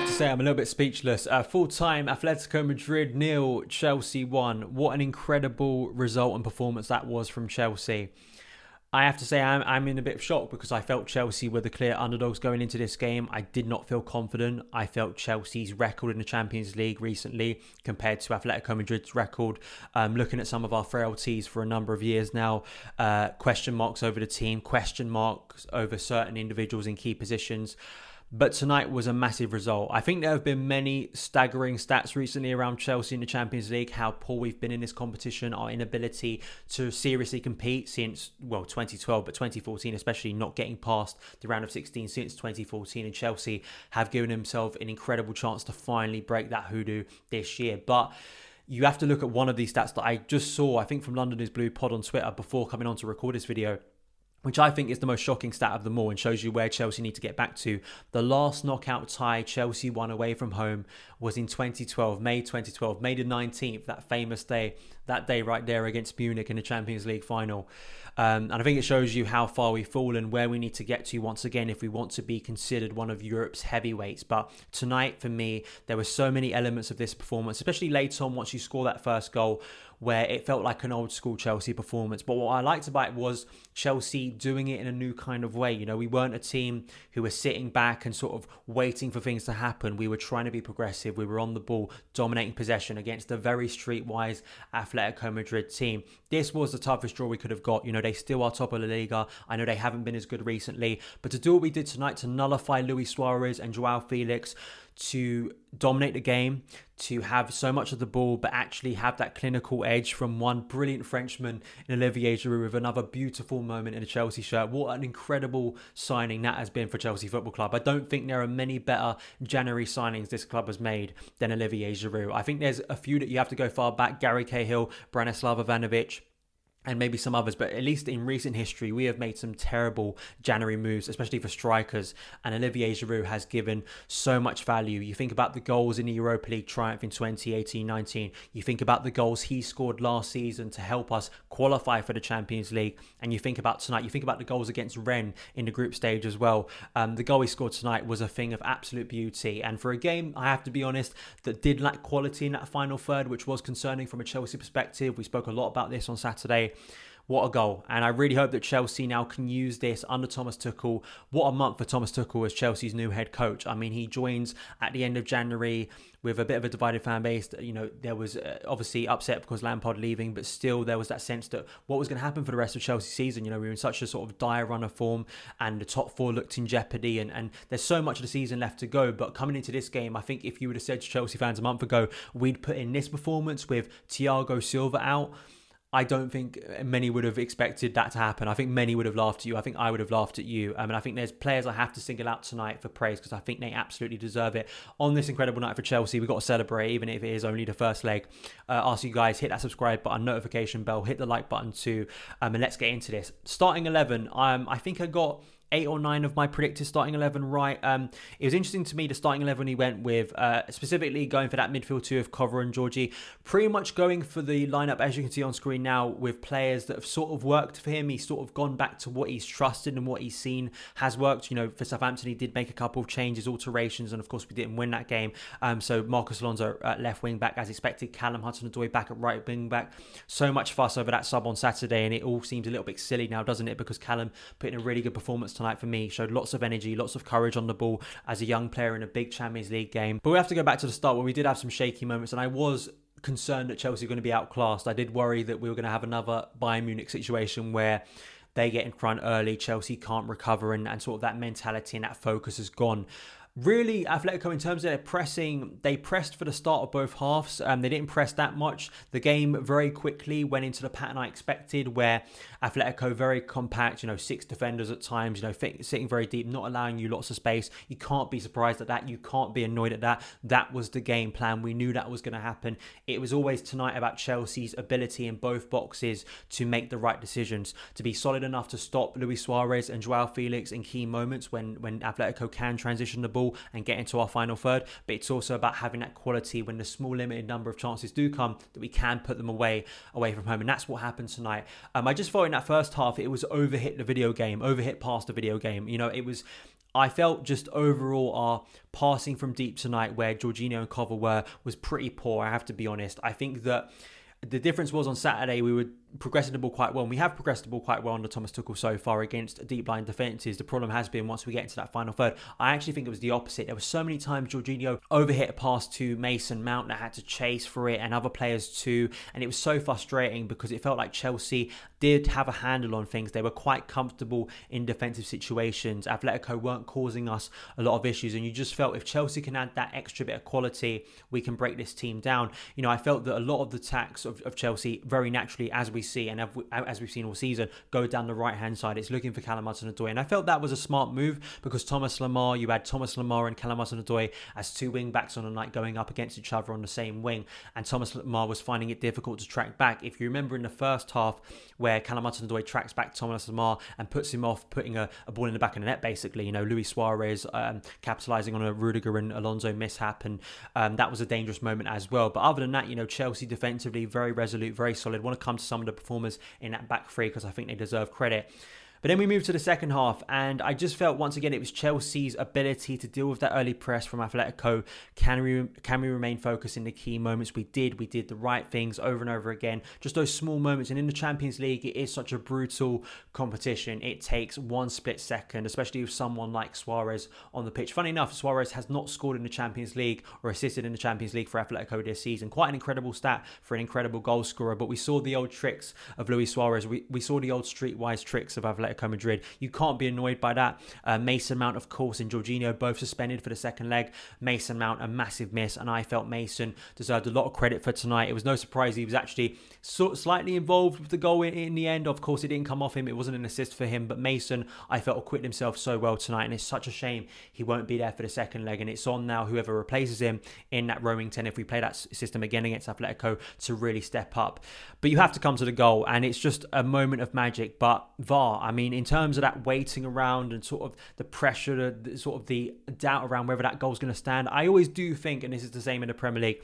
have to say I'm a little bit speechless. Full-time Atletico Madrid 0, Chelsea 1. What an incredible result and performance that was from Chelsea. I have to say I'm in a bit of shock because I felt Chelsea were the clear underdogs going into this game. I did not feel confident. I felt Chelsea's record in the Champions League recently compared to Atletico Madrid's record. Looking at some of our frailties for a number of years now, question marks over the team, question marks over certain individuals in key positions. But tonight was a massive result. I think there have been many staggering stats recently around Chelsea in the Champions League, how poor we've been in this competition, our inability to seriously compete since, 2012, but 2014 especially, not getting past the round of 16 since 2014. And Chelsea have given themselves an incredible chance to finally break that hoodoo this year. But you have to look at one of these stats that I just saw, I think from London is Blue Pod on Twitter before coming on to record this video, which I think is the most shocking stat of them all and shows you where Chelsea need to get back to. The last knockout tie Chelsea won away from home was in 2012, May 2012, May the 19th, that famous day, that day right there against Munich in the Champions League final. And I think it shows you how far we've fallen, where we need to get to once again if we want to be considered one of Europe's heavyweights. But tonight, for me, there were so many elements of this performance, especially later on once you score that first goal, where it felt like an old school Chelsea performance. But what I liked about it was Chelsea doing it in a new kind of way. You know, we weren't a team who were sitting back and sort of waiting for things to happen. We were trying to be progressive. We were on the ball, dominating possession against a very streetwise Atletico Madrid team. This was the toughest draw we could have got. You know, they still are top of La Liga. I know they haven't been as good recently, but to do what we did tonight, to nullify Luis Suarez and Joao Felix, to dominate the game, to have so much of the ball, but actually have that clinical edge from one brilliant Frenchman in Olivier Giroud with another beautiful moment in a Chelsea shirt. What an incredible signing that has been for Chelsea Football Club. I don't think there are many better January signings this club has made than Olivier Giroud. I think there's a few that you have to go far back. Gary Cahill, Branislav Ivanovic, and maybe some others, but at least in recent history, we have made some terrible January moves, especially for strikers, and Olivier Giroud has given so much value. You think about the goals in the Europa League triumph in 2018-19, you think about the goals he scored last season to help us qualify for the Champions League, and you think about tonight, you think about the goals against Rennes in the group stage as well. The goal he scored tonight was a thing of absolute beauty, and for a game, I have to be honest, that did lack quality in that final third, which was concerning from a Chelsea perspective. We spoke a lot about this on Saturday. What a goal. And I really hope that Chelsea now can use this under Thomas Tuchel. What a month for Thomas Tuchel as Chelsea's new head coach. I mean, he joins at the end of January with a bit of a divided fan base. You know, there was obviously upset because Lampard leaving, but still there was that sense that what was going to happen for the rest of Chelsea's season. You know, we were in such a sort of dire run of form and the top four looked in jeopardy, and there's so much of the season left to go. But coming into this game, I think if you would have said to Chelsea fans a month ago, we'd put in this performance with Thiago Silva out, I don't think many would have expected that to happen. I think many would have laughed at you. I think I would have laughed at you. And I think there's players I have to single out tonight for praise because I think they absolutely deserve it. On this incredible night for Chelsea, we've got to celebrate, even if it is only the first leg. Ask you guys, hit that subscribe button, notification bell, hit the like button too. And let's get into this. Starting 11, I think I got 8 or 9 of my predicted starting 11 right. It was interesting to me the starting 11 he went with, specifically going for that midfield two of Cover and Georgie. Pretty much going for the lineup, as you can see on screen now, with players that have sort of worked for him. He's sort of gone back to what he's trusted and what he's seen has worked. You know, for Southampton, he did make a couple of changes, alterations, and of course we didn't win that game. So Marcus Alonso at left wing back as expected, Callum Hudson-Odoi back at right wing back. So much fuss over that sub on Saturday, and it all seems a little bit silly now, doesn't it? Because Callum put in a really good performance tonight for me, showed lots of energy, lots of courage on the ball as a young player in a big Champions League game. But we have to go back to the start where we did have some shaky moments, and I was concerned that Chelsea were going to be outclassed. I did worry that we were going to have another Bayern Munich situation where they get in front early, Chelsea can't recover, and sort of that mentality and that focus is gone. Really, Atletico, in terms of their pressing, they pressed for the start of both halves. They didn't press that much. The game very quickly went into the pattern I expected, where Atletico very compact, 6 defenders at times, sitting very deep, not allowing you lots of space. You can't be surprised at that. You can't be annoyed at that. That was the game plan. We knew that was going to happen. It was always tonight about Chelsea's ability in both boxes to make the right decisions, to be solid enough to stop Luis Suarez and Joao Felix in key moments when Atletico can transition the ball and get into our final third. But it's also about having that quality when the small limited number of chances do come that we can put them away from home, and that's what happened tonight. I just thought in that first half it was overhit past the video game. It was, I felt just overall our passing from deep tonight, where Jorginho and Cover were, was pretty poor, I have to be honest. I think that the difference was on Saturday we were progressing the ball quite well, and we have progressed the ball quite well under Thomas Tuchel so far against deep line defences. The problem has been once we get into that final third, I actually think it was the opposite. There were so many times Jorginho overhit a pass to Mason Mount that had to chase for it, and other players too, and it was so frustrating because it felt like Chelsea did have a handle on things. They were quite comfortable in defensive situations. Atletico weren't causing us a lot of issues, and you just felt if Chelsea can add that extra bit of quality, we can break this team down. You know, I felt that a lot of the attacks of Chelsea very naturally, as we see and as we've seen all season, go down the right hand side. It's looking for Callum Hudson-Odoi, and I felt that was a smart move because you had Thomas Lemar and Callum Hudson-Odoi as two wing backs on a night going up against each other on the same wing, and Thomas Lemar was finding it difficult to track back. If you remember in the first half where Callum Hudson-Odoi tracks back Thomas Lemar and puts him off putting a ball in the back of the net, basically, you know, Luis Suarez capitalising on a Rudiger and Alonso mishap, and that was a dangerous moment as well. But other than that, you know, Chelsea defensively very resolute, very solid. I want to come to some of the performers in that back three because I think they deserve credit. But then we moved to the second half, and I just felt once again it was Chelsea's ability to deal with that early press from Atletico. Can we remain focused in the key moments? We did the right things over and over again. Just those small moments. And in the Champions League, it is such a brutal competition. It takes one split second, especially with someone like Suarez on the pitch. Funny enough, Suarez has not scored in the Champions League or assisted in the Champions League for Atletico this season. Quite an incredible stat for an incredible goal scorer. But we saw the old tricks of Luis Suarez. We saw the old streetwise tricks of Atletico Madrid. You can't be annoyed by that. Mason Mount, of course, and Jorginho both suspended for the second leg. Mason Mount, a massive miss, and I felt Mason deserved a lot of credit for tonight. It was no surprise he was actually slightly involved with the goal in the end. Of course, it didn't come off him. It wasn't an assist for him, but Mason, I felt, acquitted himself so well tonight, and it's such a shame he won't be there for the second leg, and it's on now whoever replaces him in that roaming 10, if we play that system again against Atletico, to really step up. But you have to come to the goal, and it's just a moment of magic. But VAR, I mean, in terms of that waiting around and sort of the pressure, sort of the doubt around whether that goal's going to stand, I always do think, and this is the same in the Premier League,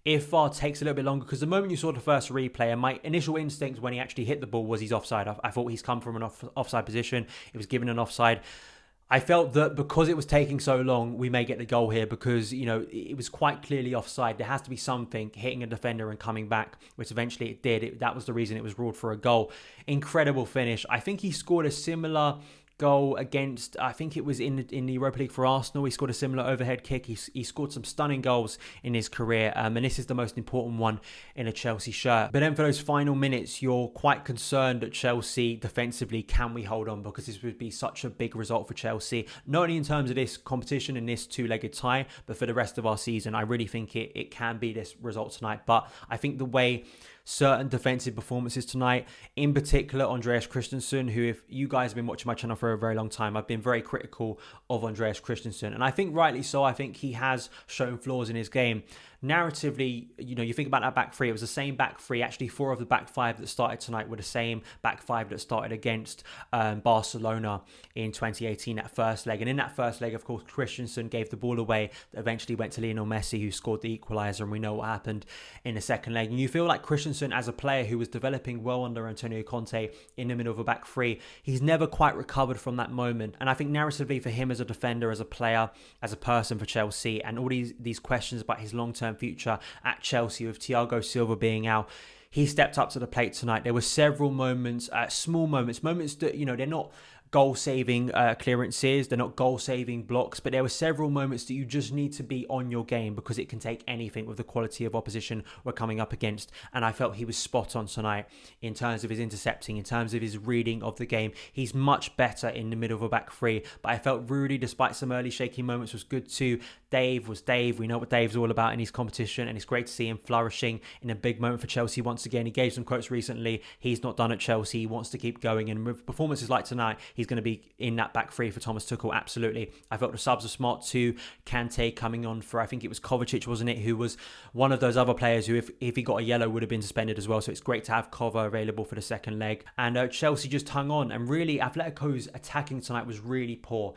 if VAR takes a little bit longer, because the moment you saw the first replay, and my initial instinct when he actually hit the ball was he's offside. I thought he's come from an offside position. It was given an offside. I felt that because it was taking so long, we may get the goal here because, you know, it was quite clearly offside. There has to be something hitting a defender and coming back, which eventually it did. That was the reason it was ruled for a goal. Incredible finish. I think he scored a similar goal against, I think it was in the Europa League for Arsenal. He scored a similar overhead kick. He scored some stunning goals in his career, and this is the most important one in a Chelsea shirt. But then for those final minutes, you're quite concerned that Chelsea defensively, can we hold on? Because this would be such a big result for Chelsea, not only in terms of this competition and this two-legged tie, but for the rest of our season. I really think it can be this result tonight. But I think the way certain defensive performances tonight, in particular Andreas Christensen, who, if you guys have been watching my channel for a very long time, I've been very critical of Andreas Christensen, and I think rightly so. I think he has shown flaws in his game. Narratively, you know, you think about that back three, it was the same back three. Actually, 4 of the back 5 that started tonight were the same back 5 that started against Barcelona in 2018, that first leg. And in that first leg, of course, Christensen gave the ball away that eventually went to Lionel Messi, who scored the equaliser, and we know what happened in the second leg. And you feel like Christensen, as a player who was developing well under Antonio Conte in the middle of a back three, he's never quite recovered from that moment. And I think narratively for him as a defender, as a player, as a person for Chelsea, and all these questions about his long-term future at Chelsea with Thiago Silva being out, he stepped up to the plate tonight. There were several moments, small moments that, you know, they're not goal-saving clearances, they're not goal-saving blocks, but there were several moments that you just need to be on your game because it can take anything with the quality of opposition we're coming up against. And I felt he was spot on tonight in terms of his intercepting, in terms of his reading of the game. He's much better in the middle of a back three, but I felt Rudy, despite some early shaky moments, was good too. Dave was Dave. We know what Dave's all about in his competition, and it's great to see him flourishing in a big moment for Chelsea once again. He gave some quotes recently. He's not done at Chelsea. He wants to keep going, and with performances like tonight, he's going to be in that back three for Thomas Tuchel, absolutely. I felt the subs were smart too. Kante coming on for, I think it was Kovacic, wasn't it, who was one of those other players who, if he got a yellow, would have been suspended as well. So it's great to have Kova available for the second leg. And Chelsea just hung on, and really Atletico's attacking tonight was really poor.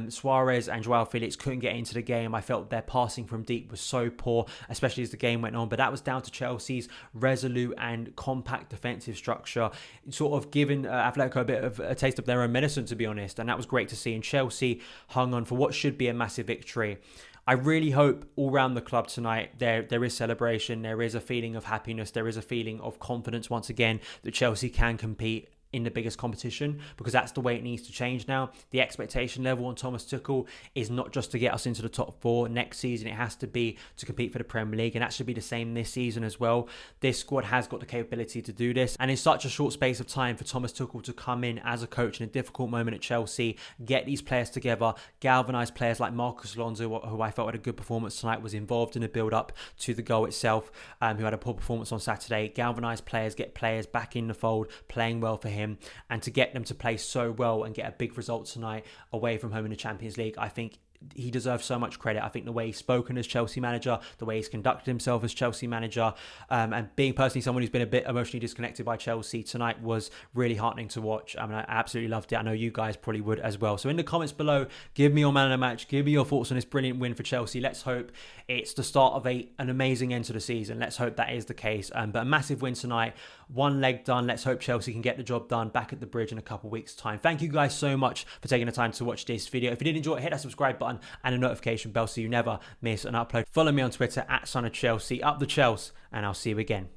Suarez and Joao Felix couldn't get into the game. I felt their passing from deep was so poor, especially as the game went on, but that was down to Chelsea's resolute and compact defensive structure, sort of giving Atletico a bit of a taste of their own reminiscent, to be honest, and that was great to see. And Chelsea hung on for what should be a massive victory. I really hope all around the club tonight there is celebration, there is a feeling of happiness, there is a feeling of confidence once again that Chelsea can compete in the biggest competition, because that's the way it needs to change now. The expectation level on Thomas Tuchel is not just to get us into the top 4 next season, it has to be to compete for the Premier League, and that should be the same this season as well. This squad has got the capability to do this, and in such a short space of time for Thomas Tuchel to come in as a coach in a difficult moment at Chelsea, get these players together, galvanise players like Marcus Alonso, who I felt had a good performance tonight, was involved in the build-up to the goal itself, who had a poor performance on Saturday, galvanise players, get players back in the fold, playing well for him, and to get them to play so well and get a big result tonight away from home in the Champions League. I think he deserves so much credit. I think the way he's spoken as Chelsea manager, the way he's conducted himself as Chelsea manager, and being personally someone who's been a bit emotionally disconnected by Chelsea tonight was really heartening to watch. I mean, I absolutely loved it. I know you guys probably would as well. So in the comments below, give me your man of the match. Give me your thoughts on this brilliant win for Chelsea. Let's hope it's the start of an amazing end to the season. Let's hope that is the case. But a massive win tonight. One leg done. Let's hope Chelsea can get the job done back at the Bridge in a couple of weeks' time. Thank you guys so much for taking the time to watch this video. If you did enjoy it, hit that subscribe button and a notification bell so you never miss an upload. Follow me on Twitter @SonofChelsea. Up the Chelsea, and I'll see you again.